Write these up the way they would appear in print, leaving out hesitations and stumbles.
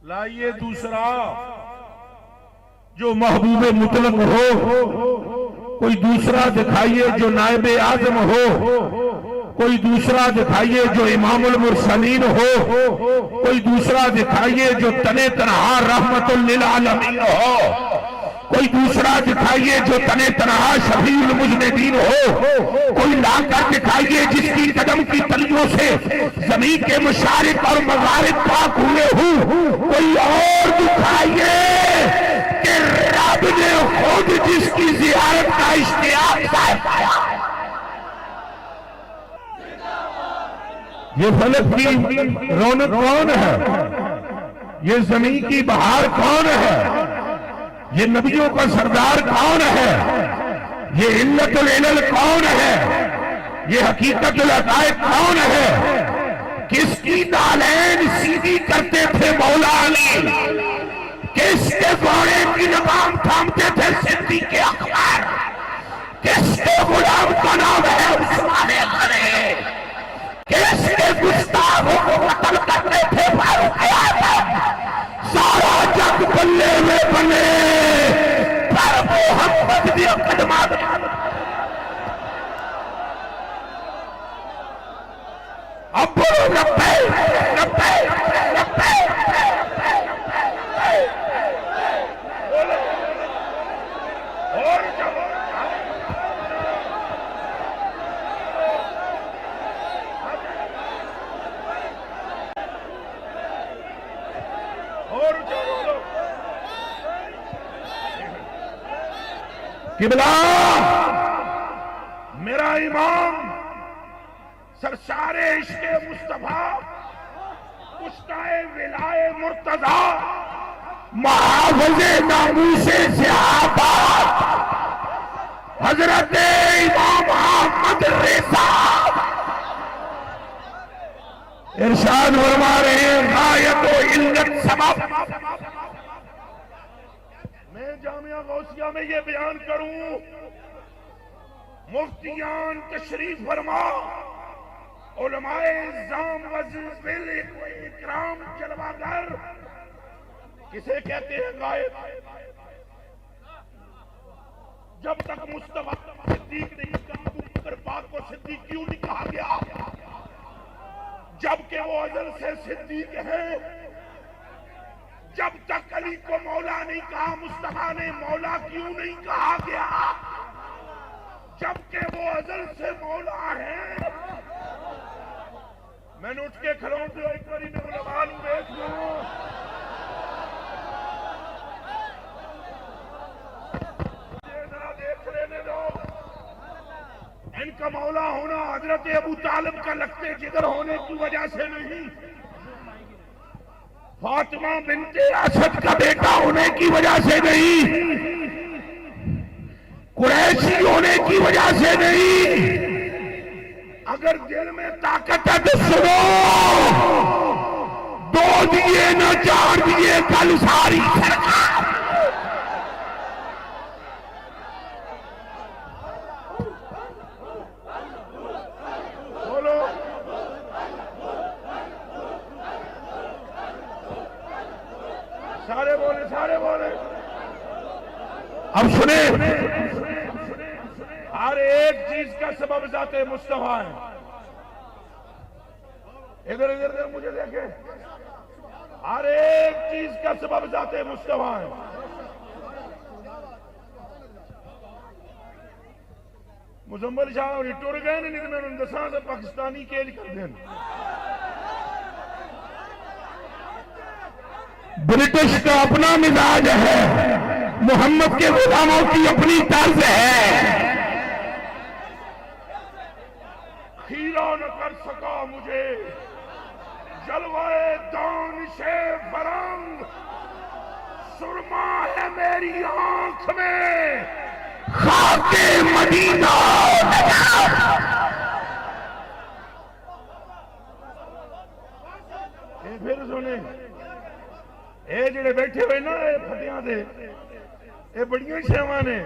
لائیے دوسرا جو محبوب مطلق ہو، کوئی دوسرا دکھائیے جو نائب اعظم ہو، کوئی دوسرا دکھائیے جو امام المرسلین ہو، کوئی دوسرا دکھائیے جو تنے تنہا رحمت للعالمین ہو، کوئی دوسرا دکھائیے جو تنے تنہا شفیع المذنبین ہو، کوئی لا کر دکھائیے جس کی قدم کی تلیوں سے زمین کے مشارق اور مغارب پاک ہوئے ہوں، کوئی اور دکھائیے کہ رب نے خود جس کی زیارت کا اشتیاق ظاہر کیا۔ یہ فلک کی رونق کون ہے؟ یہ زمین کی بہار کون ہے؟ یہ نبیوں کا سردار کون ہے؟ یہ علت العلل کون ہے؟ یہ حقیقت العقائد کون ہے؟ کس کی نالین سیدھی کرتے تھے مولا علی؟ کس کے گھوڑے کی لگام تھامتے تھے صدیق اکبر؟ کس کے غلام کا نام ہے عثمان غنی؟ کس کے گستاخوں کو قتل کرتے تھے فاروق اعظم؟ سارا جگ بلے میں بنے پر محمد بھی قدمات اب بولو ربے ربے ربے قبلہ میرا امام سرشار عشق مصطفیٰ پشتائے ولائے مرتضیٰ محافظ ناموس صحابہ حضرت امام احمد رضا ارشاد فرما رہے ہیں غایت و علت سبب۔ میں جامعہ غوثیہ میں یہ بیان کروں، مفتیان تشریف فرما، علماء اعظام وزیر اکرام جلوہ گر، کسے کہتے ہیں غائب؟ جب تک مصطفیٰ صدیق نہیں کہا ابو بکر پاک کو صدیق کیوں نہیں کہا گیا؟ جبکہ وہ ازل سے صدیق ہیں۔ جب تک علی کو مولا نہیں کہا مصطفیٰ نے مولا کیوں نہیں کہا گیا؟ جبکہ وہ ازل سے مولا ہے۔ میں نے اٹھ کے کھڑوں تو ایک باری میں علماء نوں دیکھ لوں، ذرا دیکھ لینے دو۔ ان کا مولا ہونا حضرت ابو طالب کا لگتے جگر ہونے کی وجہ سے نہیں، فاطمہ بنت اسد کا بیٹا ہونے کی وجہ سے نہیں، قریشی ہونے کی وجہ سے نہیں۔ اگر دل میں طاقت ہے تو سنو، 2 دیے نہ 4 دیے کل ساری سرکار۔ سارے بولے اب سنیں، ہر ایک چیز کا سبب ذات مصطفیٰ ہے۔ ادھر ادھر مجھے دیکھیں، ہر ایک چیز کا سبب ذات مصطفیٰ ہے۔ مزمل شاہ ٹر گئے نہیں، میں نے دساں سے پاکستانی کیج کر دیں۔ برٹش کا اپنا مزاج ہے، محمد کے غلاموں کی اپنی طرز ہے۔ خیرہ نہ کر سکا مجھے جلوہ دانش فرنگ، سرما ہے میری آنکھ میں خاک مدینہ پھر سنیں، اے جڑے بیٹھے ہوئے نا اے پھٹیاں دے، اے بڑیاں شیواں نے۔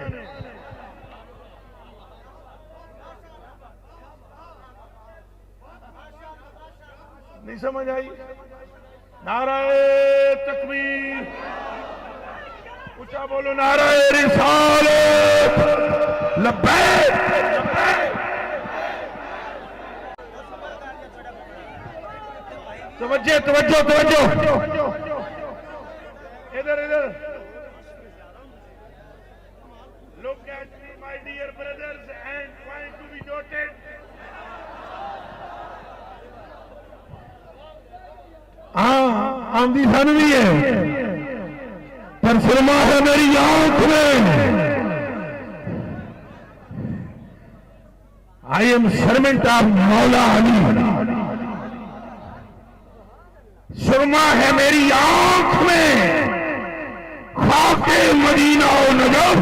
نہیں سمجھ آئی؟ نعرہ تکبیر اونچا بولو نعرہ رسالت لبیک توجہ توجہ توجہ ادھر ادھر look at me my dear brothers and point to be noted آندھی سن بھی ہے پر سرما ہے میری آنکھ میں I am servant of مولا علی سرما ہے میری آنکھ میں خاک مدینہ و نجف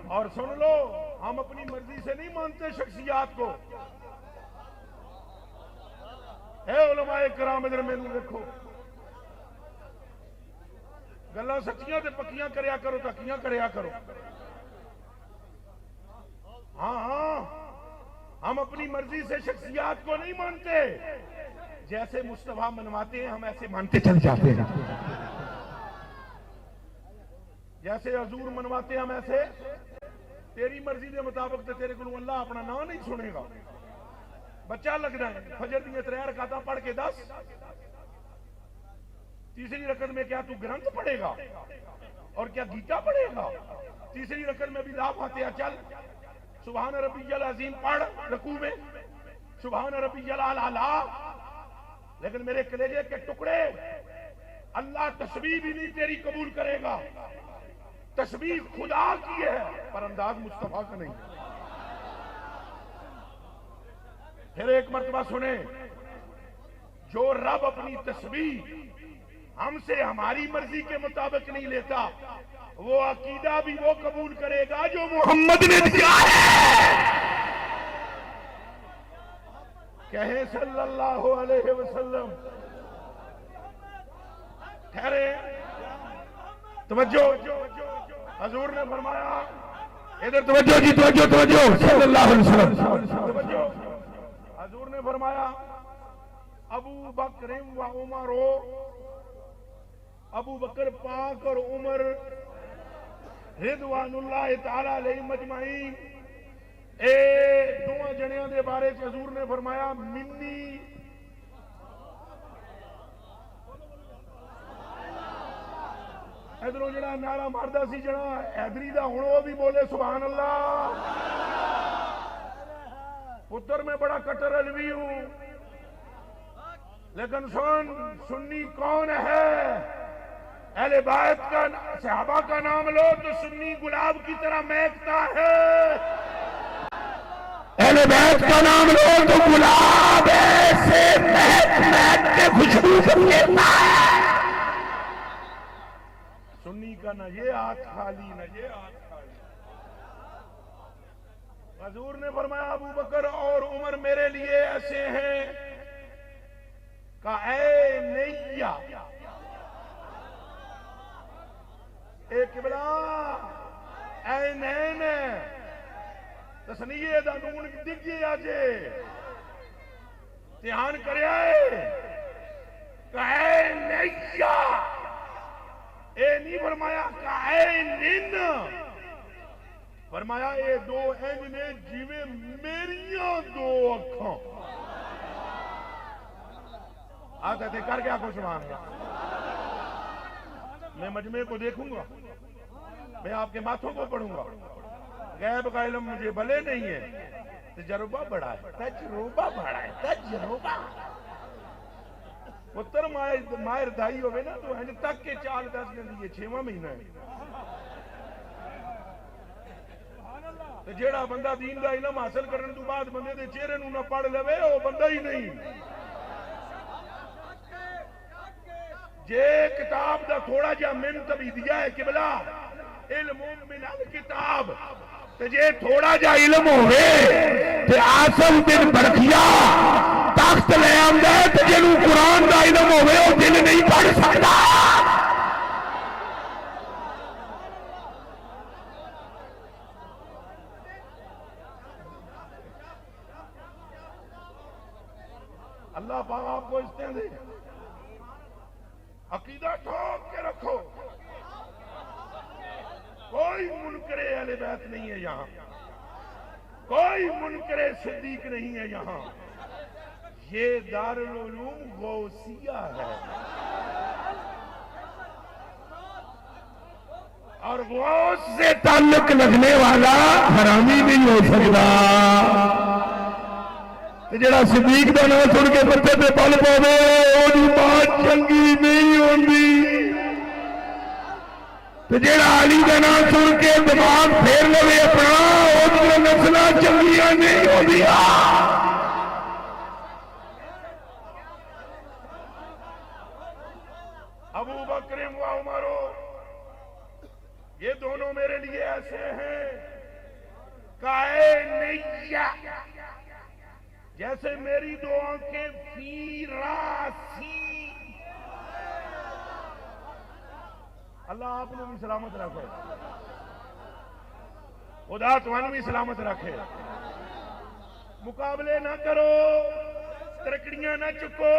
اور سن لو ہم اپنی مرضی سے نہیں مانتے شخصیات کو اے علماء کرام ادھر میں دیکھو گلاں سچیاں تے پکیاں کریا کرو تکیاں کریا کرو ہاں ہاں ہم اپنی مرضی سے شخصیات کو نہیں مانتے جیسے مصطفیٰ منواتے ہیں ہم ایسے مانتے چل جاتے ہیں جیسے حضور منواتے ہیں ہم ایسے تیری مرضی کے مطابق تے تیرے کو اللہ اپنا نام نہیں سنے گا بچہ لگنا ہے فجر دی 3 رکعتاں پڑھ کے 10 تیسری رکعت میں کیا تو گرنتھ پڑھے گا اور کیا گیتا پڑھے گا تیسری رکعت میں بھی لا فاتحہ چل سبحان ربی العظیم پڑھ رکوع میں سبحان ربی الاعلی لیکن میرے کلیجے کے ٹکڑے اللہ تسبیح بھی نہیں تیری قبول کرے گا تسبیح خدا کی ہے پر انداز مصطفیٰ کا نہیں پھر ایک مرتبہ سنیں جو رب اپنی تسبیح ہم سے ہماری مرضی کے مطابق نہیں لیتا وہ عقیدہ بھی وہ قبول کرے گا جو محمد نے دیا ہے کہیں صلی اللہ علیہ وسلم ٹھہرے توجہ حضور نے فرمایا ادھر توجہ جی توجہ توجہ صلی اللہ علیہ وسلم توجہ حضور نے فرمایا ابو بکر و عمر ابو بکر پاک اور عمر رضوان اللہ تعالی علیہ مجمعین اے دونوں جنیاں دے بارے حضور نے فرمایا منی ادھروں جڑا نعرہ ماردا سی جڑا حیدری دا ہن او بھی بولے سبحان اللہ پتر میں بڑا کٹر علوی ہوں لیکن سنی کون ہے اہل بیت کا صحابہ کا نام لو تو سنی گلاب کی طرح مہکتا ہے اہل بیت کا نام لو تو گلاب ایسے مہک مہک کے خوشبو دیتا ہے سنی کا نہ یہ ہاتھ خالی نہ یہ ہاتھ خالی حضور نے فرمایا ابو بکر اور عمر میرے لیے ایسے ہیں کہ اے نیا اے قبلہ اے نین تسنیے دا نون دگی آجے دھیان کریا ہے کہ اے نیا اے نہیں فرمایا کہ اے نین فرمایا اے دو اینج نے جیوے میریاں دو اکھاں آتا تھے کر کیا کچھ مانگا میں مجمع کو دیکھوں گا میں آپ کے ماتھوں کو پڑھوں گا غیب کا علم مجھے بھلے نہیں ہے تجربہ بڑا ہے تجربہ بڑا ہے تجربہ پتر مائر دائی ہوئے نا تو ہنج تک کے چال 10 دن دیئے 6واں مہینہ ہے تو جیڑا بندہ دین دا علم حاصل کرنے تو بعد بندے دے چہرے نو نہ پڑھ لے وہ بندہ ہی نہیں جے کتاب دا تھوڑا جا من تبھی دیا ہے قبلہ علم من الکتاب تو جے تھوڑا جا علم ہوئے تو آسم بن برکھیا تخت لے آمدہ ہے تو جنہوں قرآن دا علم ہوئے وہ دل نہیں پڑھ سکتا اللہ پاک آپ کو اس طرح دے عقیدہ ٹھوک کے رکھو کوئی منکر اہل بیت نہیں ہے یہاں، کوئی منکر صدیق نہیں ہے یہاں، یہ دارالعلوم غوثیہ ہے، اور غوث سے تعلق رکھنے والا حرامی نہیں ہو سکتا۔ جڑا صدیق دا نام سن کے بچے تے پل پاوے اودی بات چنگی نہیں ہوندی، تے جڑا علی دا نام سن کے دماغ پھیر لوے اپنا اودی نسلاں چنگیاں نہیں ہوندیاں۔ ابو بکر و عمر، یہ دونوں میرے لیے ایسے ہیں کائنیہ، جیسے میری دو آنکھیں فی راسی۔ اللہ آپ نے بھی سلامت رکھے، خدا تمہیں بھی سلامت رکھے۔ مقابلے نہ کرو، ترکڑیاں نہ چکو،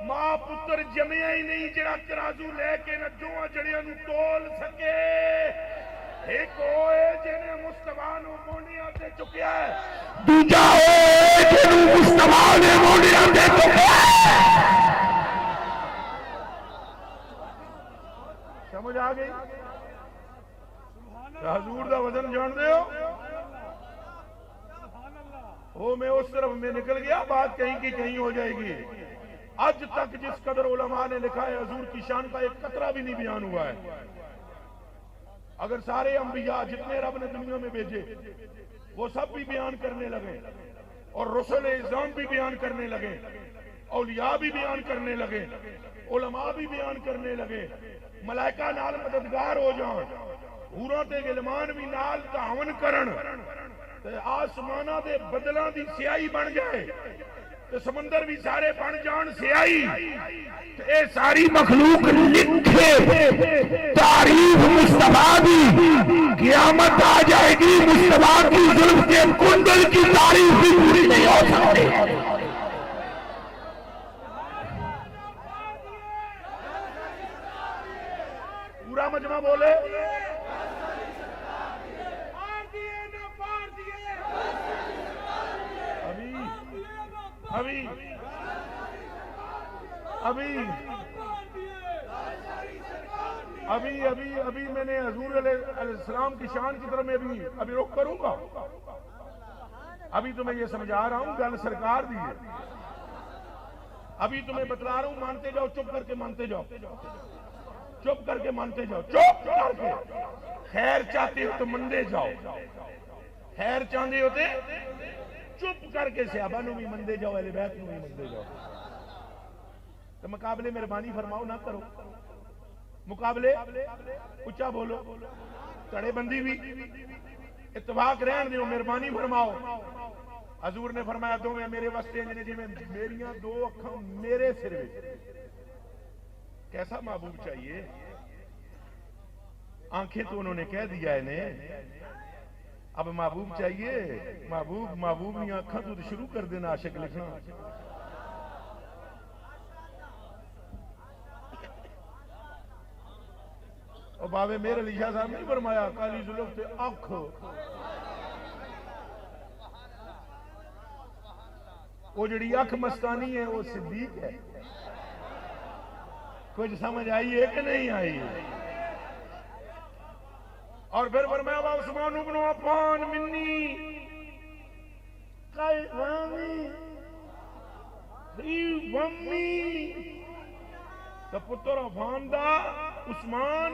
ماں پتر جمعیا ہی نہیں جڑا ترازو لے کے نہ دوہاں جڑیاں نو تول سکے۔ ایک ہوئے جنہیں مصطفیٰ نو مونڈیاں تے چکیا ہے، دوجا ہوئے جنہیں مصطفیٰ نے مونڈیاں تے چکیا ہے۔ سمجھ آگئی؟ حضور دا وزن جان دے ہو؟ وہ میں اس طرف میں نکل گیا، بات کہیں کی کہیں ہو جائے گی۔ آج تک جس قدر علماء نے لکھا ہے حضور کی شان کا ایک قطرہ بھی نہیں بیان ہوا ہے۔ اگر سارے انبیاء جتنے رب نے دنیا میں بھیجے وہ سب بھی بیان کرنے لگے، اور رسول اعظام بھی بیان کرنے لگے، اولیاء بھی بیان کرنے لگے، علماء بھی بیان کرنے لگے، ملائکہ نال مددگار ہو جان، حوراں تے غلمان بھی نال تعاون کرن، تے آسمانہ دے بدلاں دی سیاہی بن جائے، تے سمندر بھی سارے بن جان سیاہی، تے اے ساری مخلوق لکھے تعریف مصطفیٰ دی، قیامت آ جائے گی مصطفیٰ کی زلف کے کندل کی تعریف بھی پوری نہیں ہو سکتے۔ پورا مجمع بولے ابھی ابھی ابھی ابھی میں نے حضور علیہ السلام کی شان کی طرف میں ابھی رخ کروں گا۔ ابھی تمہیں یہ سمجھا رہا ہوں، گل سرکار دی ہے، ابھی تمہیں بتلا رہا ہوں، مانتے جاؤ، چپ کر کے مانتے جاؤ، چپ کر کے مانتے جاؤ، چپ کر کے۔ خیر چاہتے ہو تو مندے جاؤ، خیر چاہتے ہوتے چپ کر کے صحابہ نو بھی مندے جاؤ، اہل بیت نو بھی مندے جاؤ۔ تو مقابلے مہربانی فرماؤ نہ کرو، مقابلے اچھا بولو، تڑے بندی بھی اتفاق رہن دیو، مہربانی فرماؤ۔ حضور نے فرمایا دو میں میرے واسطے جنہیں جی میں میریاں دو اکھاں میرے سر میں۔ کیسا محبوب چاہیے؟ آنکھیں تو انہوں نے کہہ دیا ہے نے، اب محبوب چاہیے، محبوب نہیں آنکھاں تو شروع کر دینا عاشق لکھنا۔ اور بابے میرے علی شاہ صاحب نہیں فرمایا کالی زلف تے آنکھ، وہ جڑی آنکھ مستانی ہے وہ صدیق ہے۔ کچھ سمجھ آئی ہے کہ نہیں آئی؟ اور پھر فرمایا عثمان بن عفان منی قیوانی ومی، تو پتر عفان دا عثمان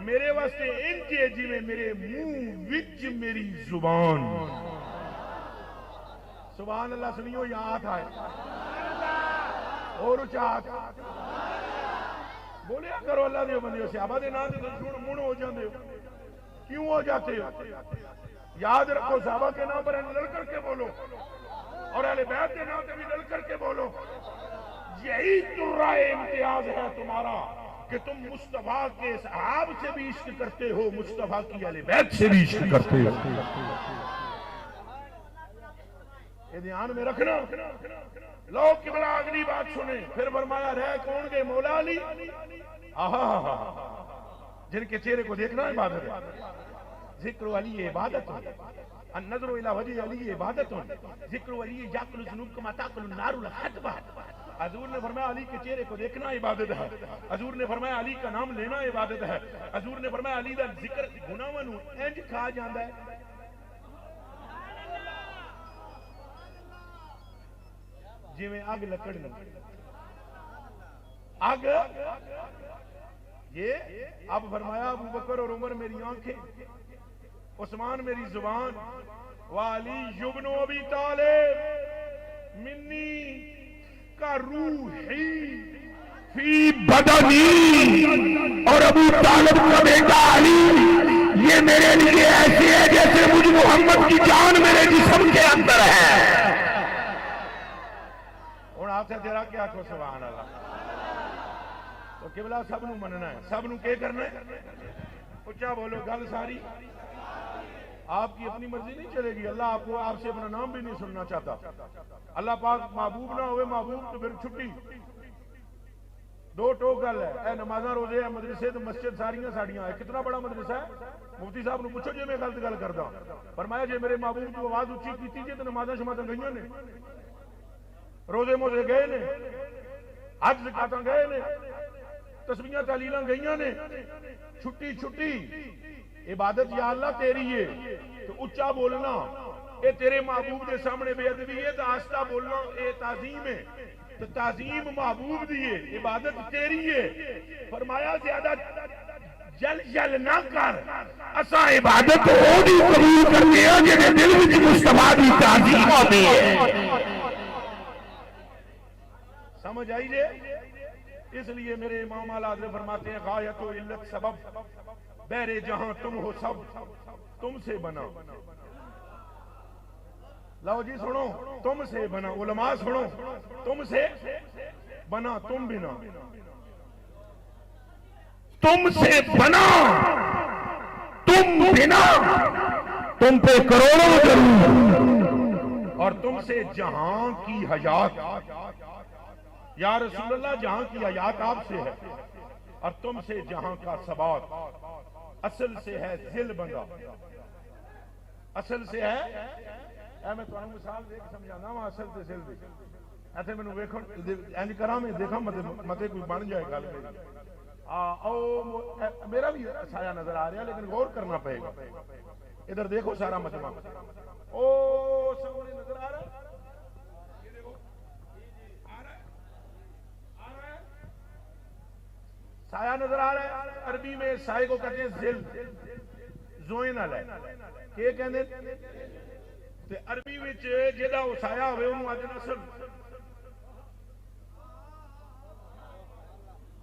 میرے واسطے انجے جی میں میرے منہ وچ میری زبان۔ سبحان اللہ سنیو، یاد آئے اور اچھات بولیا کرو اللہ دیو بندیو، صحابہ دے نام دے سن من ہو جاندے ہو، کیوں ہو جاتے ہو؟ یاد رکھو صحابہ کے نام پر لڑ کر کے بولو، اور اہل بیت کے نام پہ بھی لڑ کر کے بولو۔ یہی ترائے امتیاز ہے تمہارا کہ تم مصطفیٰ کے صحاب سے بھی عشق کرتے ہو، مصطفیٰ کی اہل بیت سے بھی عشق کرتے ہو۔ یہ دھیان میں رکھنا۔ لوگ قبلہ اگلی بات سنیں، پھر فرمایا رہ کون گے؟ مولا علی۔ جن کے چہرے کو دیکھنا عبادت ہے. ذکر علی عبادت ہے. النظر الی وجہ علی عبادت ہے. ذکر علی یاکل الذنوب کما تاکل النار الحطب. حضور نے فرمایا علی کے چہرے کو دیکھنا عبادت ہے. حضور نے فرمایا علی کا نام لینا عبادت ہے. حضور نے فرمایا علی دا ذکر گناہاں نوں انج کھا جاندا ہے جی میں اگ لکڑ نہ اگ. یہ اب فرمایا ابو بکر اور عمر میری آنکھیں, عثمان میری زبان, وعلی ابن ابی طالب منی کا روحی فی بدنی, اور ابو طالب کا بیٹا علی یہ میرے لیے ایسے ہے جیسے مجھ محمد کی جان میرے جسم کے اندر ہے. اور آپ سے تیرا کیا کو سبحان اللہ. تو قبلہ سب نو مننا ہے, سب نو کیا کرنا ہے, اچھا بولو گل ساری. آپ کی اپنی مرضی نہیں چلے گی. اللہ آپ کو آپ سے اپنا نام بھی نہیں سننا چاہتا. اللہ پاک محبوب نہ ہوئے محبوب تو پھر چھٹی. دو ٹوک گل ہے, اے نمازاں روزے مدرسے تو مسجد ساریاں ساڑیاں ہے. کتنا بڑا مدرسہ ہے, مفتی صاحب نو پوچھو جی میں غلط گل کردا. فرمایا جی میرے محبوب کی آواز اچھی کیتی جی تو نمازاں شمازاں گئیاں نے, روزے موزے گئے نے, حج زکاتاں گئے نے, تسبیحاں تحلیلاں گئیاں نے. چھٹی چھٹی عبادت یا اللہ تیری ہے تو اچھا بولنا اے تیرے محبوب دے سامنے بے ادبی ہے, تو آہستہ بولنا اے تعظیم ہے. تو تعظیم محبوب دی ہے, عبادت تیری ہے. فرمایا زیادہ جل جل نہ کر, اساں عبادت او دی قبول کرنے ہاں جے دل وچ مصطفیٰ دی تعظیم ہوندی ہے. سمجھ آئی جے. اس لیے میرے امام اعلی حضرت فرماتے ہیں غایت و علت سبب بہر جہاں تم ہو سب تم سے بنا. لو جی سنو, تم سے بنا. علماء سنو, تم سے بنا, تم بنا. تم سے بنا, تم بنا, تم پہ کروڑوں ضرور, اور تم سے جہاں کی حیات. یا رسول اللہ جہاں کی حیات آپ سے ہے, اور تم سے جہاں کا ثبات. اصل سے ہے ذل بندہ, اصل سے ہے. اے میں تمہیں مثال دے کے سمجھانا وا اصل تے ذل دی. ایتھے مینوں ویکھو انج کراں میں دیکھاں متے کوئی بن جائے گل میری. او میرا بھی سایہ نظر آ رہا لیکن غور کرنا پڑے گا. ادھر دیکھو سارا مجمع, او سامنے نظر آ رہا ہے, سایہ نظر آ رہا ہے. عربی میں سائے کو کہتے ہیں ذل, زوئن والا ہے. کہ کہندے تے عربی وچ جیڑا او سایہ ہوے اونوں اج نسل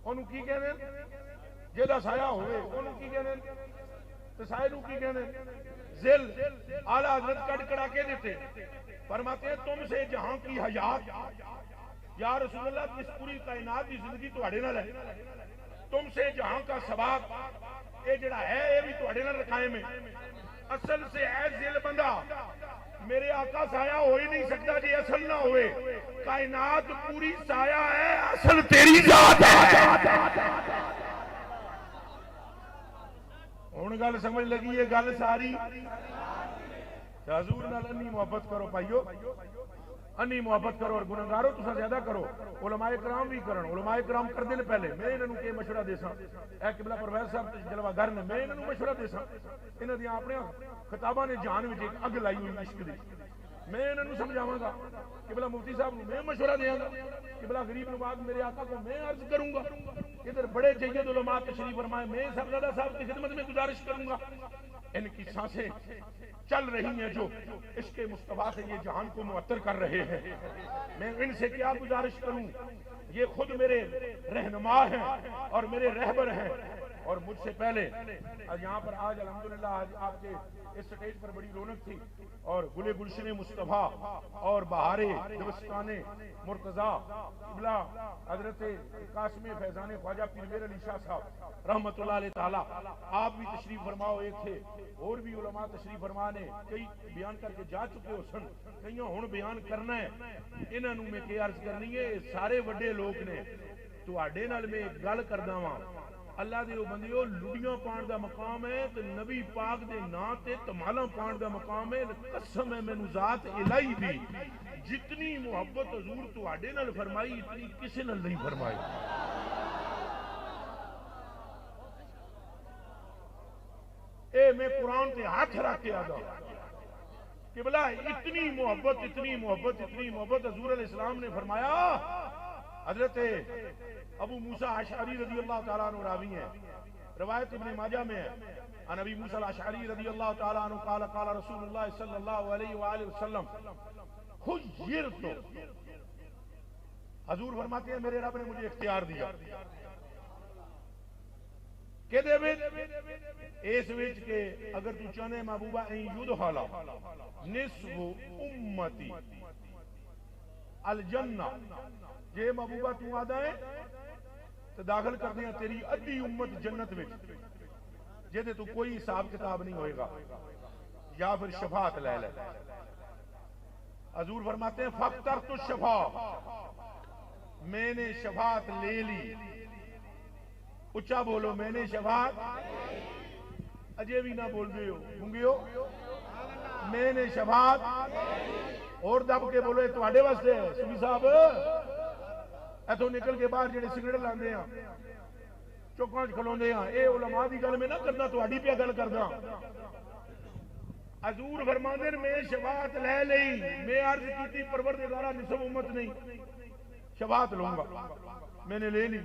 اونوں کی کہندے, جیڑا سایہ ہوے اونوں کی کہندے, تے سائے نوں کی کہندے ذل. اعلی حضرت کٹ کڑا کے دیتے فرماتے ہیں تم سے جہاں کی حیات. یا رسول اللہ اس پوری کائنات کی زندگی تواڈے نال ہے. تم سے جہاں کا ثبات یہ جڑا ہے یہ بھی تواڈے نال قائم ہے. اصل سے ہے ذل بندہ. میرے آقا سایہ ہو ہی نہیں سکتا جی اصل نہ ہوئے. کائنات پوری سایہ ہے, اصل تیری ذات ہے. ہن گل سمجھ لگی ہے گل ساری. حضور نال انی محبت کرو بھائیو, انی محبت کرو, اور گنہگارو تساں زیادہ کرو. علماء کرام بھی کرن, علماء کرام کردے نے پہلے. میں انہاں نوں کہ مشورہ دیساں, اے قبلہ پرویز صاحب جلوہ گر نے, میں انہاں نوں مشورہ دیساں. انہاں دیاں اپنے خطاباں نے جان وچ ایک اگ لائی ہوئی عشق دی. میں انہاں نوں سمجھاواں گا. قبلہ مفتی صاحب نوں میں مشورہ دیاں گا. قبلہ غریب نواز میرے آقا کو میں عرض کروں گا. ادھر بڑے جید علماء تشریف فرمائے, میں صاحبزادہ صاحب کی خدمت میں گزارش کروں گا. ان کی سانسیں چل رہی ہیں جو عشق مصطفیٰ سے یہ جہان کو معطر کر رہے ہیں. میں ان سے کیا گزارش کروں, یہ خود میرے رہنما ہیں اور میرے رہبر ہیں. اور مجھ سے پہلے یہاں پر آج الحمدللہ آج آپ کے اس سٹیج پر بڑی رونق تھی, اور گلے گلشن مصطفیٰ اور بہارے دبستان مرتضیٰ قبلہ حضرت قاسم فیضان خواجہ پیر میر علی شاہ صاحب رحمت اللہ علیہ تعالی, آپ بھی تشریف فرماؤ ایک تھے. اور بھی علماء تشریف فرما نے کئی بیان کر کے جا چکے ہو سن, کئیوں ہن بیان کرنا ہے. انہاں نوں میں کہ عرض کرنی ہے, سارے وڈے لوگ نے. تواڈے نال میں ایک گل کردا واں, اللہ دے بندیو لڑیاں پان دا مقام ہے تے نبی پاک دے نا تے تمالاں پان دا مقام ہے. قسم ہے مینوں ذات الہی دی جتنی محبت حضور تواڈے نال فرمائی اتنی کسے نال نہیں فرمائی. اے میں قرآن تے ہاتھ رکھ کے آگا کہ بلا اتنی محبت حضور علیہ السلام نے فرمایا. حضرت ابو موسیٰ اشعری رضی اللہ تعالیٰ عنہ راوی ہیں, روایت ابن ماجہ میں ہے, عن ابی موسیٰ الاشعری رضی اللہ تعالیٰ عنہ قال قال رسول اللہ صلی اللہ علیہ وآلہ وسلم خیرت, حضور فرماتے ہیں میرے رب نے مجھے اختیار دیا کہ دے اس وچ کے اگر تو چاہنے محبوبہ این یدخلا نصف امتی الجنہ, جے محبوبہ تو آدھا ہے تو داخل کر دیا تیری ادھی امت جنت وچ جے تو کوئی حساب کتاب نہیں ہوئے گا یا پھر شفاعت لے لے. حضور فرماتے ہیں فاخترت الشفاعت, میں نے شفاعت لے لی. اچھا بولو میں نے شفاعت, اجے بھی نہ بول دے ہو گونگے ہو, میں نے شفاعت, اور دب کے بولو یہ تواڈے واسطے ہے. سبھی صاحب ایتھوں نکل کے باہر جڑے سگریٹ لاندے ہیں چوکاں وچ کھلوندے ہیں, اے علماء دی گل میں نہ کرنا, تواڈی پیا گل کردا. حضور فرماندے میں شفاعت لے لئی, میں عرض کیتی پروردگارا نصف امت نہیں شفاعت لوں گا, میں نے لے لی.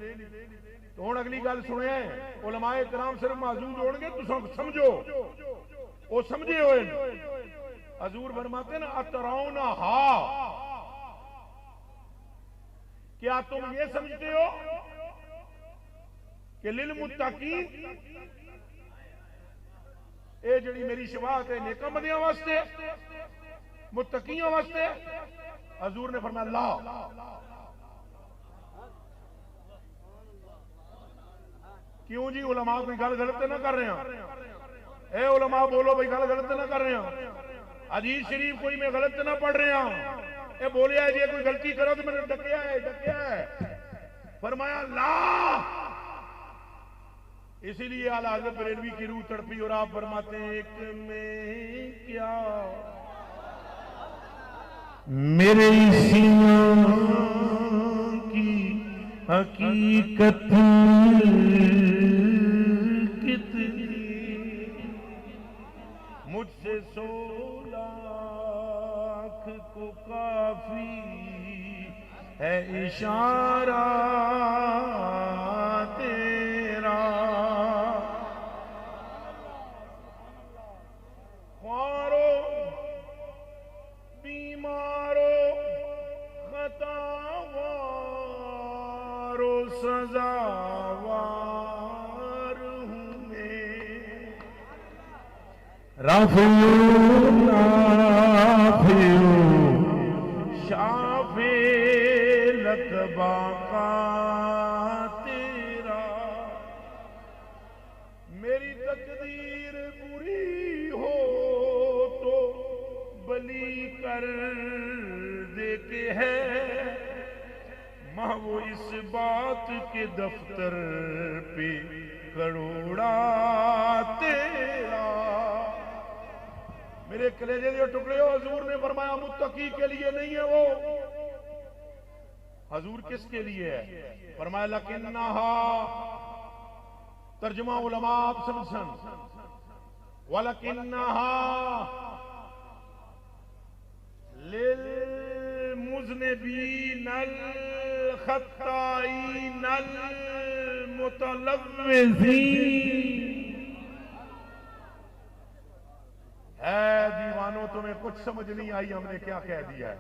تو ہن اگلی گل سنیا ہے, علماء کرام صرف موجود ہون گے تساں سمجھو, او سمجھے ہوئے. حضور فرماتے ہیں اترونہا, کیا تم یہ سمجھتے ہو کہ للمتقین اے جڑی میری شفاعت ہے نیکاں بندیاں واسطے متقیاں واسطے؟ حضور نے فرمایا لا, کیوں جی علماء کوئی گل غلط نہ کر رہے ہیں؟ اے علماء بولو بھائی گل غلط نہ کر رہے ہیں, حدیث شریف کوئی میں غلط نہ پڑھ رہے ہیں. اے بولیا ہے جی کوئی غلطی کرو تو میں نے ڈکیا ہے. فرمایا لا, اسی لیے اعلیٰ حضرت بریلوی کی روح تڑپی اور آپ فرماتے ہیں ایک میں کیا میرے سیاں کی حقیقت کتنی, مجھ سے 100 لاکھ کو کافی ہے اشارہ تیرا. خوارو بیمارو خطاوارو سزاوار ہوں میں, رافعو نافعو شافع لقبہ کا تیرا. میری تقدیر بری ہو تو بلی کر دیتے ہیں, وہ اس بات کے دفتر پہ کروڑا تیرا. میرے کلیجے جو ٹکڑے ہو, حضور نے فرمایا متقی کے لیے نہیں ہے وہ. حضور کس کے لیے ہے؟ فرمایا لکنہا, ترجمہ علماء آپ سمجھن, وَلَكِنَّهَا لِلْمُذْنِبِينَ الْخَطَّائِينَ الْمُتَلَوِّثِينَ. اے دیوانوں تمہیں کچھ سمجھ نہیں آئی ہم نے کیا کہہ دیا ہے.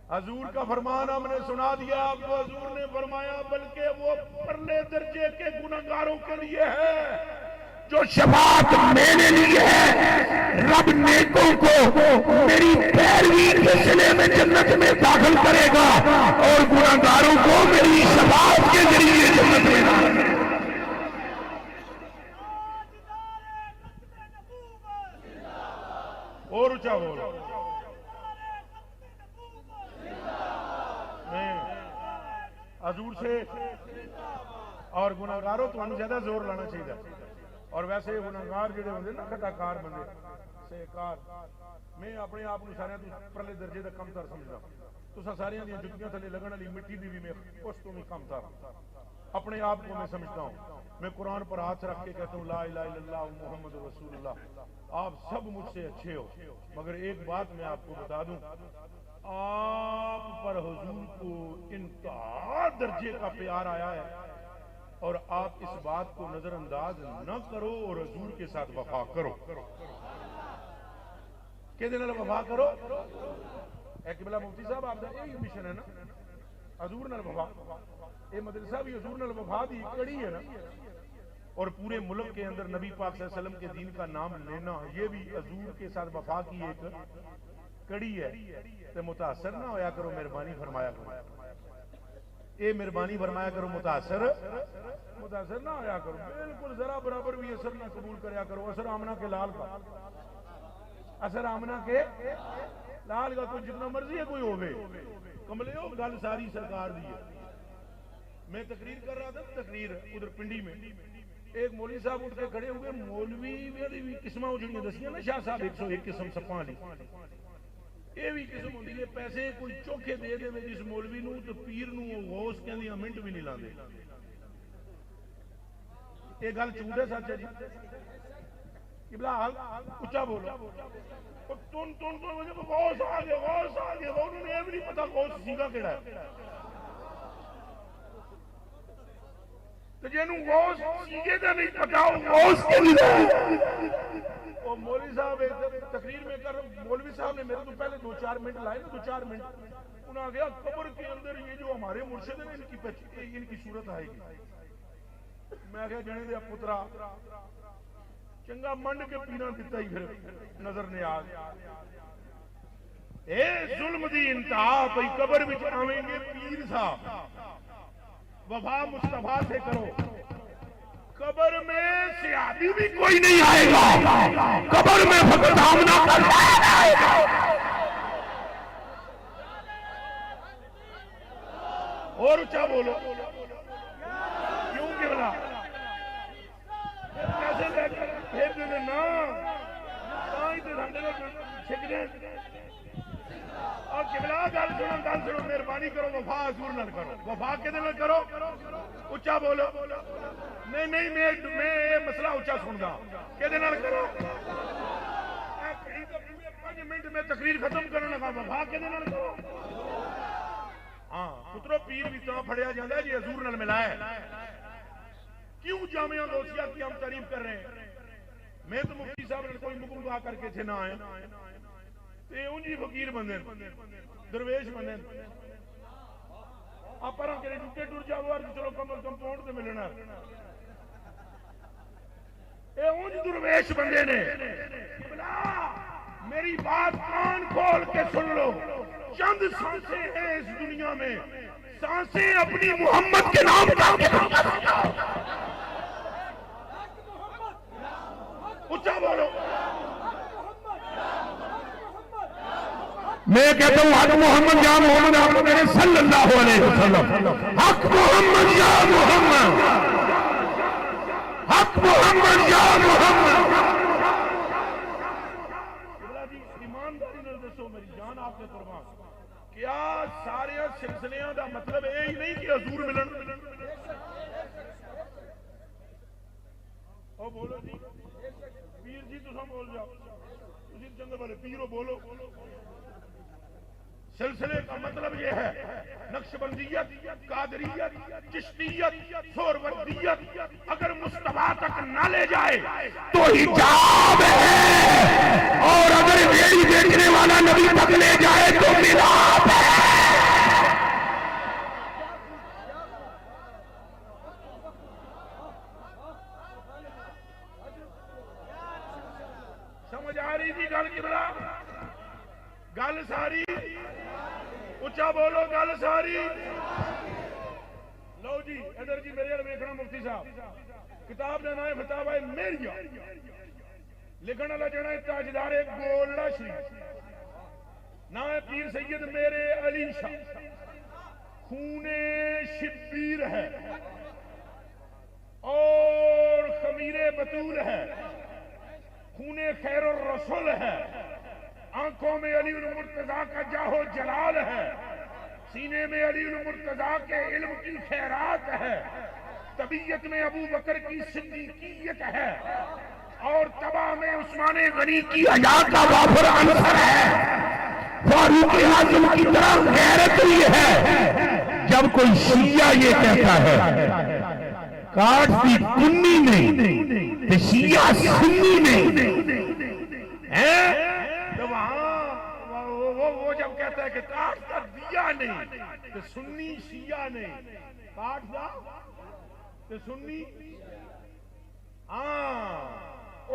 حضور کا فرمان ہم نے سنا دیا آپ کو. حضور نے فرمایا بلکہ وہ پرلے درجے کے گناہگاروں کے لیے ہے جو شفاعت میں نے لی ہے. رب نیکوں کو میری پیروی کے صلے میں جنت میں داخل کرے گا اور گناہگاروں کو میری شفاعت کے ذریعے جنت میں داخل کرے گا. اور اونچا بولو. حضور سے اور گناہگاروں تو زیادہ زور لانا چاہیے. اور ویسے گناہگار جڑے ہوندے نا خطاکار بندے سہکار میں اپنے آپ کو سارے پرلے درجے کا کم تر سمجھدا. تساں سارے دی جتیاں تھلے لگن والی مٹی دی بھی میں اس تو بھی کم تر اپنے آپ کو میں سمجھتا ہوں. میں قرآن پر ہاتھ رکھ کے کہتا ہوں لا الہ الا اللہ محمد رسول اللہ. آپ سب مجھ سے اچھے ہو مگر ایک بات میں آپ کو بتا دوں, آپ پر حضور کو انتہا درجے کا پیار آیا ہے اور آپ اس بات کو نظر انداز نہ کرو اور حضور کے ساتھ وفا کرو. کہ دن وفا کرو ایک بلا مفتی صاحب آپ کا یہی مشن ہے نا, حضور نال وفا. یہ مدرسہ بھی حضور نال وفا دی کڑی ہے نا, اور پورے ملک کے اندر نبی پاک صلی اللہ علیہ وسلم کے دین کا نام لینا یہ بھی حضور کے ساتھ وفا کی ایک کڑی ہے. تو متاثر نہ ہویا کرو, مہربانی فرمایا کرو, اے مہربانی فرمایا کرو, متاثر نہ ہویا کرو. بالکل ذرا برابر بھی اثر نہ قبول کریا کرو. اثر آمنہ کے لال کا, اثر آمنہ کے لال کا تو جتنا مرضی ہے کوئی ہوگے کملے ہو. گل ساری سرکار دی ہے. میں تقریر کر رہا تھا, تقریر ادھر پنڈی میں, ایک مولوی صاحب اٹھ کے کھڑے ہوئے. مولوی بھی قسماں جڑیاں دسیاں نا شاہ صاحب 101 قسم سپاں والی, یہ بھی قسم ہوندی ہے پیسے کوئی چوکھے دے دے جس مولوی نو تو پیر نو غوث کہندے منٹ بھی نہیں لاندے. یہ گل جھوٹ ہے سچ ہے جی؟ قبلہ اچھا بولو. تن غوث آ گئے, غوث آ گئے, انہوں نے یہ بھی نہیں پتا غوث سیگا کیڑا ہے. تو جنوں غوث سیگے دا نہیں پتا غوث کیڑا ہے. وہ مولوی صاحب تقریر میں کر, مولوی صاحب نے میرے تو پہلے 2-4 منٹ لائے نا, 2-4 منٹ. انہوں نے کہا قبر کے اندر یہ جو ہمارے مرشد ہیں ان کی صورت آئے گی. میں کہا جنے دیا پترا چنگا منڈ کے پینا دیتا ہی پھر نظر نے آ گیا. اے ظلم دی انتہا پئی قبر وچ آویں گے پیر صاحب, وفا مصطفیٰ سے کرو. قبر میں صحابی بھی کوئی نہیں آئے گا, قبر میں فقط آمنہ کا لال آئے گا. اور اچھا بولو کیوں کہ بلا پیسے لے کر پھیر دینے نا تاں تے ساڈے نال چھک دے. اور قبلہ گل سنو مہربانی کرو, وفا حضور نال کرو. وفا کدے نال کرو؟ اچھا بولو. نہیں میں یہ مسئلہ اچھا سندا. کدے نال کرو؟ 5 منٹ میں تقریر ختم کرنے لگا. وفا کدے نال کرو؟ ہاں پترو پیر بھی تو پھڑیا جاندا ہے جی حضور نال ملایا ہے. کیوں جامعہ غوثیہ کی ہم تعریف کر رہے ہیں؟ میں تو مفتی صاحب نے کوئی مکم دعا کر کے تھے نہ آئے تے اونجی فقیر بندے درویش بندے آپ پر کرے ٹوٹے ٹر جاؤ اور چلو کمپاؤنڈ تے ملنا. اے اونج درویش بندے نے. میری بات کان کھول کے سن لو, چند سانسیں ہیں اس دنیا میں, سانسیں اپنی محمد کے نام کا اچھا بولو. میں کہتا ہوں حق محمد یا محمد, آپ میرے صلی اللہ علیہ وسلم. حق محمد یا محمد, حق محمد یا محمد. ایمانداری نال دسو میری جان آپ کے قربان, کیا سارے سلسلیاں دا مطلب یہ ہی نہیں کہ حضور ملن؟ او بولو جی پیر جی, تساں بول جاؤ, تسی چنگے والے پیرو بولو. سلسلے کا مطلب یہ ہے نقشبندیت, قادریت, چشتیت, سہروردیت اگر مصطفیٰ تک نہ لے جائے تو حجاب ہے, اور اگر میری دیکھنے والا نبی تک لے جائے تو ملاپ ہے. سمجھ آ رہی تھی گل کی بلا؟ گل ساری اچھا بولو, گل ساری. لو جی ادھر جی میرے ویکھنا مفتی صاحب کتاب کا نام فتاوی میریہ, لکھن والا جڑا ہے تاجدار گولڑا شریف, نام ہے پیر سید میرے علی شاہ, خون شبیر ہے. خیر الرسول ہے، آنکھوں میں علی المرتضیٰ کا جاہ و جلال ہے، سینے میں علی المرتضیٰ کے علم کی خیرات ہے، طبیعت میں ابو بکر کی صدیقیت ہے، اور طبع میں عثمان غنی کی حیا کا وافر عنصر ہے، فاروق اعظم کی طرح غیرت یہ ہے۔ جب کوئی شیعہ یہ کہتا ہے کاٹ دی کنی نہیں تو شیعہ سنی نہیں ہے، تو وہاں وہ جب کہتا ہے کہ کاٹ دا دیا نہیں تو سنی شیعہ نہیں، کاٹ دا تو سنی،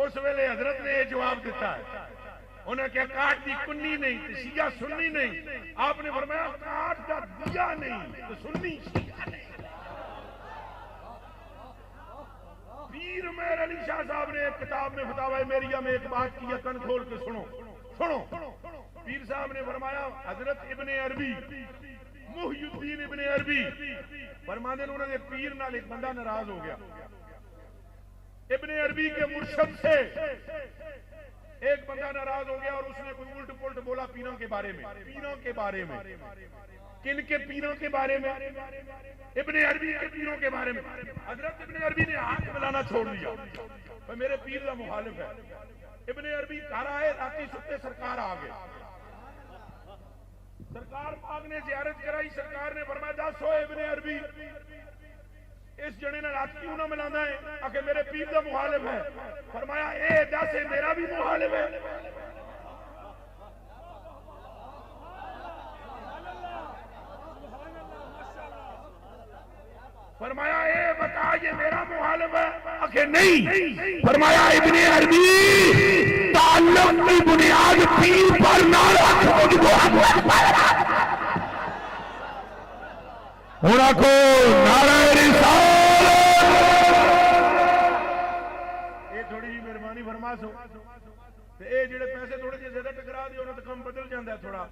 اس ویلے حضرت نے یہ جواب دیتا ہے، انہیں کہا کاٹ دی کنی نہیں تو شیعہ سنی نہیں، آپ نے فرمایا کاٹ دا دیا نہیں تو سنی شیعہ نہیں۔ پیر مہر علی شاہ صاحب نے ایک کتاب میں فتاوی میریہ میں ایک بات کی ہے، کن کھول کے سنو۔ پیر صاحب نے فرمایا حضرت ابن عربی محی الدین ابن عربی فرماتے ہیں انہوں نے پیر نال ایک بندہ ناراض ہو گیا، ابن عربی کے مرشد سے ایک بندہ ناراض ہو گیا اور اس نے کوئی الٹ پلٹ بولا پیروں کے بارے میں۔ پیروں کے بارے میں کن کے پیروں کے بارے میں؟ ابن عربی کے پیروں کے بارے میں۔ حضرت ابن عربی نے ہاتھ ملانا چھوڑ دیا، میرے پیر کا مخالف ہے۔ ابن عربی گھر آئے، راتی ستے سرکار آ گئے، سرکار پاک نے زیارت کرائی، سرکار نے فرمایا دس ہوئے ابن عربی اس جنے نے رات کیوں نہ ملانا ہے؟ آکے میرے پیر کا مخالف ہے۔ فرمایا اے دس ہے میرا بھی مخالف ہے۔ فرمایا اے بتا یہ میرا مخالف ہے؟ آکے نہیں۔ فرمایا ابن عربی تعلق کی بنیاد پیر پر نہ رکھ، مجھ کو ہونا کو نعرہ رسالت۔ اے تھوڑی جی مہربانی فرما سو تے اے جڑے پیسے تھوڑے جے زیادہ ٹکرا دیو نا تو کم بدل جاندا ہے تھوڑا۔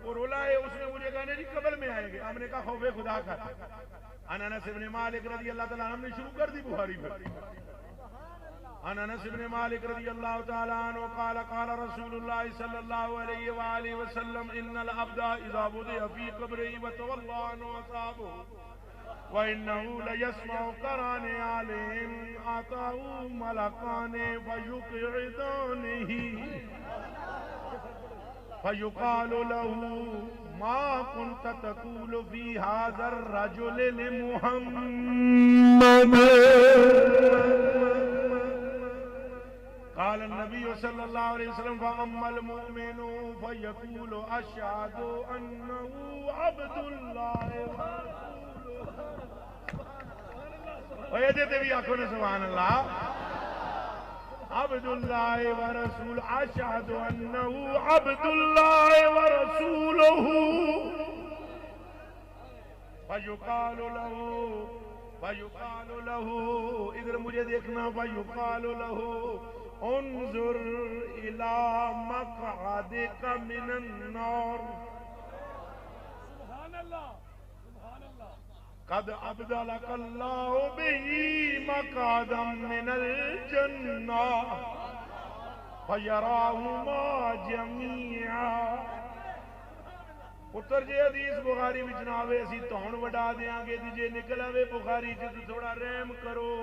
وہ رولا ہے اس نے مجھے کہا نہیں قبر میں آئیں گے، ہم نے کہا خوف خدا کا۔ انس بن مالک رضی اللہ تعالیٰ عنہ نے شروع کر دی بخاری پر۔ انس بن مالک رضی اللہ تعالیٰ عنہ قال قال رسول اللہ صلی اللہ علیہ وآلہ وسلم ان العبد اذا وضع فی قبره وتولى عنه اصحابه وانه ليسمع قران عليهم اتاه ملكان فيقعدانه فيقال له ما كنت تقول في هذا الرجل لمحمد قال النبي صلى الله عليه وسلم فأما المؤمن فيقول أشهد أنه عبد الله ويجد بھی آنکھوں نے سبحان اللہ عبد الله ورسول أشهد أنه عبد الله ورسوله فيقال له ادھر مجھے دیکھنا فيقال له انظر الى مقعدك من النار سبحان اللہ قد ابدلك الله به مقعدا من الجنہ فيراهما جميعا۔ پتر جی حدیث بخاری میں جنابے اسی تہن وڈا دیاں گے جے نکل آوے بخاری جے تھوڑا رحم کرو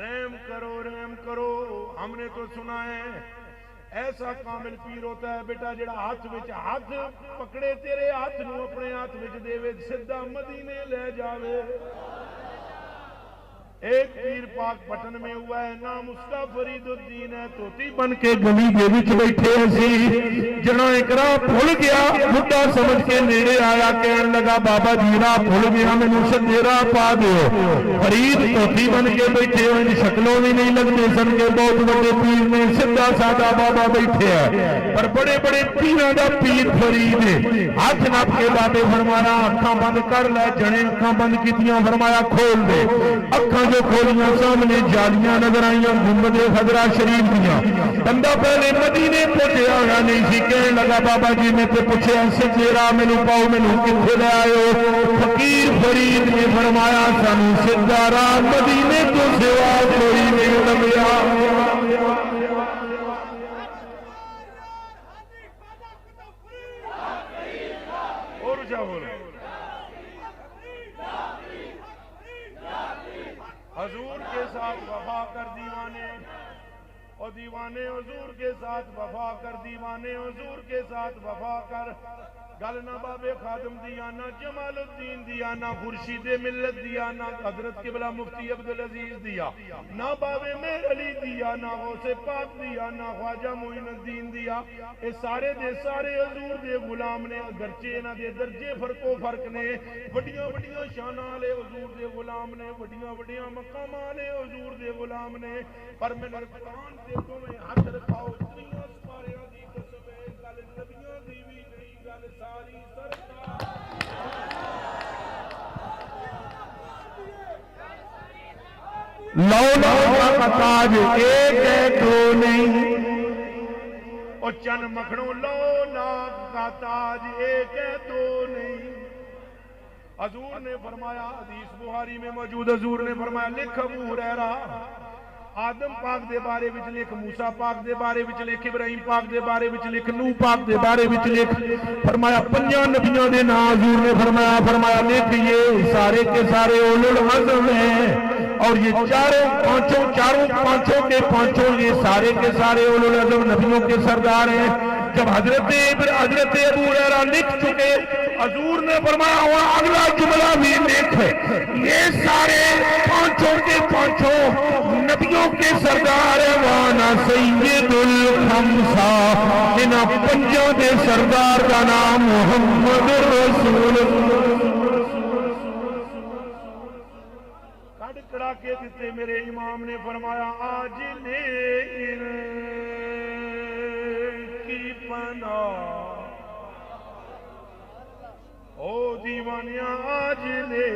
رحم کرو رحم کرو۔ ہم نے تو سنا ہے ایسا کامل پیر ہوتا ہے بیٹا جڑا ہاتھ وچ ہاتھ پکڑے تیرے ہاتھ نو اپنے ہاتھ وچ دے وے سیدھا مدینے لے جاوے۔ ایک پیر پاک پٹن میں ہوا ہے نام اس کا فرید الدین ہے، توتی بن کے گلی دے وچ بیٹھے سی، جنا اقرا بھول گیا، بڈھا سمجھ کے نیڑے آیا کہن لگا بابا جی راہ بھول گیا مینوں سدھیرا پا دیو۔ فرید توتی بن کے بیٹھے ہوئے شکلوں بھی نہیں لگتے سن کے بہت بڑے پیر نے، سیدھا سادہ بابا بیٹھے ہے پر بڑے بڑے پیراں دا پیر فرید ہے۔ ہاتھ نپ کے بابے فرمایا اکھاں بند کر لے، جنے اکھاں بند کیتیاں فرمایا کھول دے، اکھاں جو کھولیاں سامنے جالیاں نظر آئیاں گنبد خضرا شریف دیاں۔ بندہ پہلے مدینے پہنچیا ہوا نہیں سی، کہنے لگا بابا جی میں تے پوچھیا سچے راہ مینوں پاؤ مینوں کتھے لے آئے ہو؟ فقیر فرید نے فرمایا سانوں سیدھا راہ مدینے تو سوا کوئی نہیں لبھیا۔ حضور کے ساتھ وفا کر دیوانے، اور دیوانے حضور کے ساتھ وفا کر، دیوانے حضور کے ساتھ وفا کر۔ گل نہ بابے خادم دیا، نہ جمال الدین دیا، نہ خورشید ملت دیا، نہ حضرت قبلہ مفتی عبدالعزیز دیا، نہ بابے مہر علی دیا، نہ غوث پاک دیا، نہ خواجہ معین الدین دیا۔ اے سارے دے سارے حضور دے غلام نے، اگرچہ انہاں دے درجے فرق و فرق نے، وڈیاں وڈیاں شاناں والے حضور دے غلام نے، وڈیاں وڈیاں مقاماں والے حضور دے غلام نے، پر میں قرآن دے تمہیں ہاتھ رکھاؤ دنیا سپاریاں دی قسم ہے، گل نبیاں دی بھی نہیں، گل ساری سرکار۔ لو کا تاج ایک ہے دو نہیں، اور چند مکھنوں لو لاکھ کا تاج ایک ہے دو نہیں۔ حضور نے فرمایا، حدیث بخاری میں موجود، حضور نے فرمایا لکھ ابو ہریرہ، آدم پاک دے بارے وچ لکھ، موسیٰ پاک دے بارے وچ لکھ، ابراہیم پاک دے بارے وچ لکھ، نوح پاک دے بارے وچ لکھ۔ فرمایا پنجاں نبیوں دے نام حضور نے فرمایا لکھ، یہ سارے کے سارے اولو العزم ہیں، اور یہ چاروں پانچوں کے پانچوں یہ سارے کے سارے اولو العزم نبیوں کے سردار ہیں۔ جب حضرت ابو ہریرہ لکھ چکے، حضور نے فرمایا ہوا اگلا جملہ بھی لکھ، یہ سارے پانچوں کے پانچوں نبیوں کے سردار ہیں، وانا سید الخمسہ، انہاں پنجوں دے سردار کا نام محمد رسول کڑ کڑا کے دیتے۔ میرے امام نے فرمایا آج لے ان کی پناہ، او دیوانیاں آج لے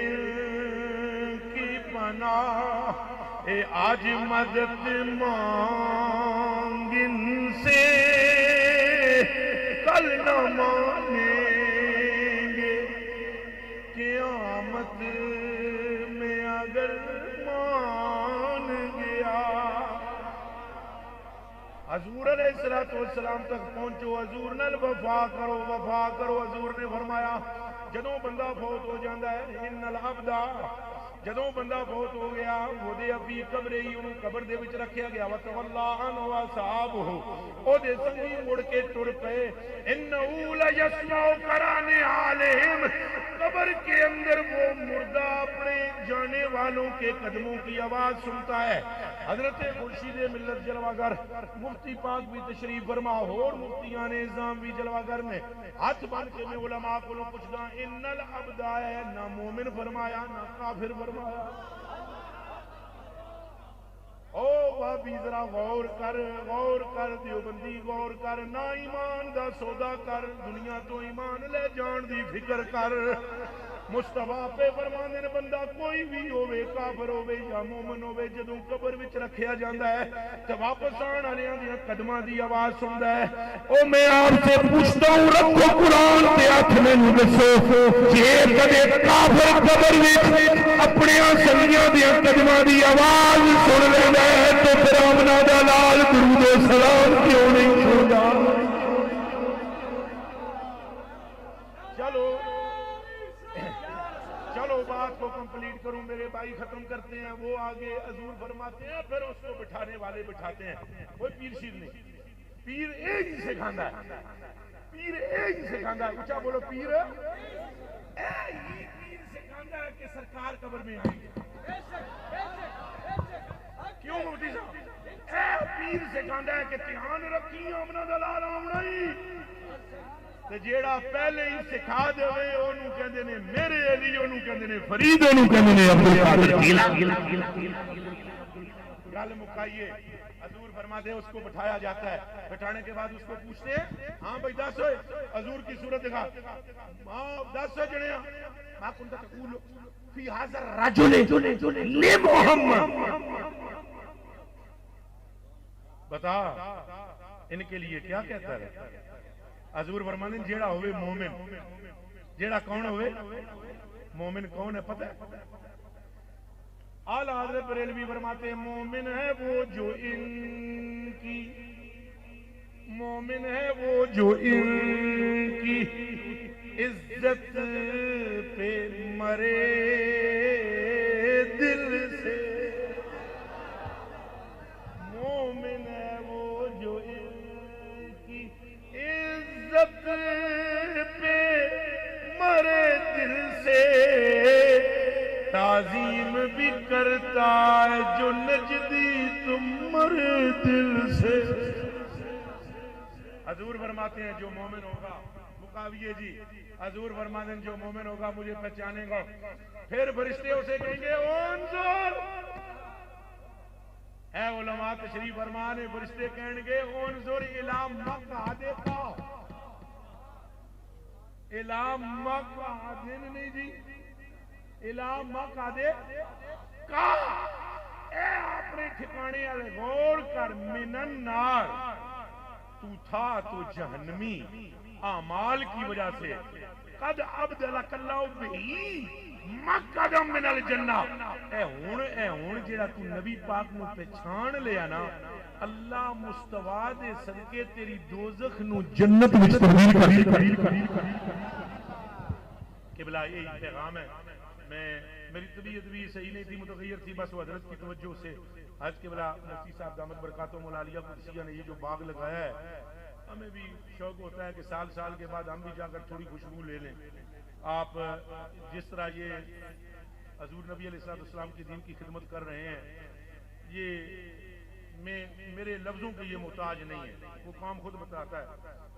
ان کی پناہ، اے آج مدد مانگ ان سے، کل نہ مانیں گے، قیامت میں اگر مان گیا۔ حضور علیہ السلام تک پہنچو، حضور نال وفا کرو، وفا کرو۔ حضور نے فرمایا جدوں بندہ فوت ہو جاندہ ہے، ان العبد، جدوں بندہ فوت ہو گیا، وہ دے ابھی قبر ہی انہوں قبر دے وچ رکھیا گیا، وَتَوَلَّا عَنْهُ وَأَصْحَابُهُ، او دے سنگی مڑ کے ٹر پے، اِنَّهُ لَيَسْمَعُ قَرَانِ عَالِهِمْ، قبر کے اندر وہ مردہ اپنے جانے والوں کے قدموں کی آواز سنتا ہے۔ حضرت خورشید ملت جلوہ گر مفتی پاک بھی تشریف فرما، اور مفتیان اعظام بھی جلوہ گر نے ہاتھ بن کے میں علماء کو پوچھدا، ان العبد ہے، نہ مومن فرمایا نہ کافر فرمایا۔ او بابی ذرا غور کر دیوبندی غور کر، نہ ایمان دا سودا کر، دنیا تو ایمان لے جان دی فکر کر۔ مصطفیٰ پہ فرماندے نے بندہ کوئی بھی ہوئے، کافر ہوئے یا مومن ہوئے، جدوں قبر وچ رکھیا جاندا ہے تے واپس آن والیاں دی قدماں دی آواز سندا ہے۔ او میں آپ سے پوچھتا ہوں، رکھو قرآن تے ہاتھ مینوں دسو، جے کدے کافر قبر وچ اپنے سنگیاں دی قدماں دی آواز سن لیندا ہے تو پھر آمنہ دا لال درود و سلام کیوں نہیں چھوڑدا؟ چلو بات کو کمپلیٹ کروں، میرے بھائی ختم کرتے ہیں۔ وہ آگے حضور فرماتے ہیں، پھر اس کو بٹھانے والے بٹھاتے ہیں، کوئی پیر شیر نہیں، پیر ایک ہی سکھاندہ ہے، پیر ایک ہی سکھاندہ ہے، اچھا بولو پیر ایک ہی پیر سکھاندہ ہے کہ سرکار قبر میں آئیں گے۔ کیوں مفتی صاحب؟ اے پیر سکھاندہ ہے کہ دھیان رکھی آمنہ دلال آمنہ ہی، تے جیڑا پہلے ہی سکھا دے ہوئے انہوں کہندے نے میرے علی، انہوں کہندے نے فرید، انہوں کہندے نے عبدالقادر جیلانی۔ گل مکائیے، حضور فرماتے ہیں اس کو بٹھایا جاتا ہے، بٹھانے کے بعد اس کو پوچھتے ہیں ہاں بھائی دس ہوئے، حضور کی صورت دکھا، ہاں 10 جنے ہیں، ما کنت تقول فی ھذا الرجل لمحمد، بتا ان کے لیے کیا کہتا ہے؟ حضور فرماتے ہیں جیڑا ہوئے مومن، جیڑا کون ہوئے مومن، کون ہے پتہ ہے؟ اعلیٰ حضرت بریلوی فرماتے ہیں مومن ہے وہ جو ان کی، مومن ہے وہ جو ان کی عزت پہ مرے دل تعظیم بھی کرتا ہے جو نجدی تمہر دل سے. حضور فرماتے ہیں جو مومن ہوگا، مقاویے جی حضور فرماتے ہیں جو مومن ہوگا مجھے پہچانے گا، پھر فرشتے اسے کہیں گے انظر. اے علماء تشریف فرمانے، فرشتے کہیں گے انظر الی مقعدک، الی مقعد نہیں جی، الی مقعدک کا، اے اپنے ٹھکانے والے غور کر. من النار، تو تھا تو جہنمی اعمال کی وجہ سے. قد ابدلک اللہ بہی مقعدا من الجنہ، اے ہن جیڑا تو نبی پاک نو پہچان لیا نا، اللہ مستوا دے صدقے تیری دوزخ نو جنت وچ تبدیل کر. قبلہ یہی پیغام ہے. میری طبیعت بھی صحیح نہیں تھی، متغیر تھی، بس وہ حضرت کی توجہ سے آج قبلہ مفتی صاحب دامت برکاتہم العالیہ قدسیہ نے یہ جو باغ لگایا ہے، ہمیں بھی شوق ہوتا ہے کہ سال سال کے بعد ہم بھی جا کر تھوڑی خوشبو لے لیں. آپ جس طرح یہ حضور نبی علیہ السلام کی دین کی خدمت کر رہے ہیں، یہ میرے لفظوں کے یہ محتاج نہیں ہے، وہ کام خود بتاتا ہے.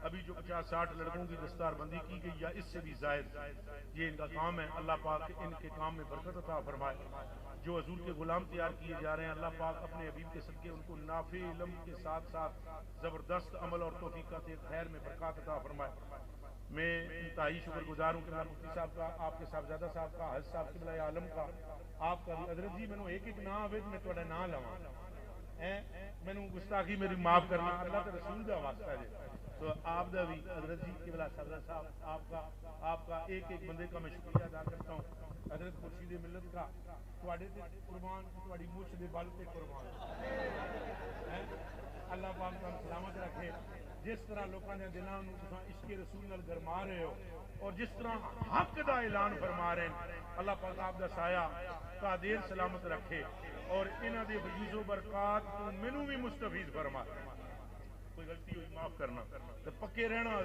ابھی جو 50-60 لڑکوں کی دستار بندی کی گئی یا اس سے بھی زائد، یہ ان کا کام ہے. اللہ پاک ان کے کام میں برکت عطا فرمائے. جو حضور کے غلام تیار کیے جا رہے ہیں، اللہ پاک اپنے حبیب کے صدقے ان کو نافع علم کے ساتھ ساتھ زبردست عمل اور توفیقات خیر میں برکات عطا فرمائے. میں انتہائی شکر گزار ہوں کہ مفتی صاحب کا، آپ کے صاحبزادہ صاحب کا، حج صاحب قبلہ عالم کا، آپ کا بھی. حضرت جی مینوں ایک نام آوے میں تہاڈا نام لواں، مینوں گستاخی میری معاف کرنا، اللہ کے رسول دا واسطہ ہے. تو آپ دا بھی حضرت جی قبلہ صاحب آپ کا ایک بندے کا میں شکریہ ادا کرتا ہوں. حضرت خورشید ملت کا تواڈے تے قربان، تواڈی مچھ دے بل تے قربان. اللہ پاک تمہیں سلامت رکھے. جس طرح لوگوں کے دلوں میں تساں عشق رسول نال گرما رہے ہو، اور جس طرح حق دا اعلان فرما رہے ہیں، اللہ پاک آپ دا سایہ تا دیر سلامت رکھے، اور انہاں دے فضیلت و برکات تو مینوں بھی مستفید فرما. کوئی غلطی ہوئی معاف کرنا، تے پکے رہنا.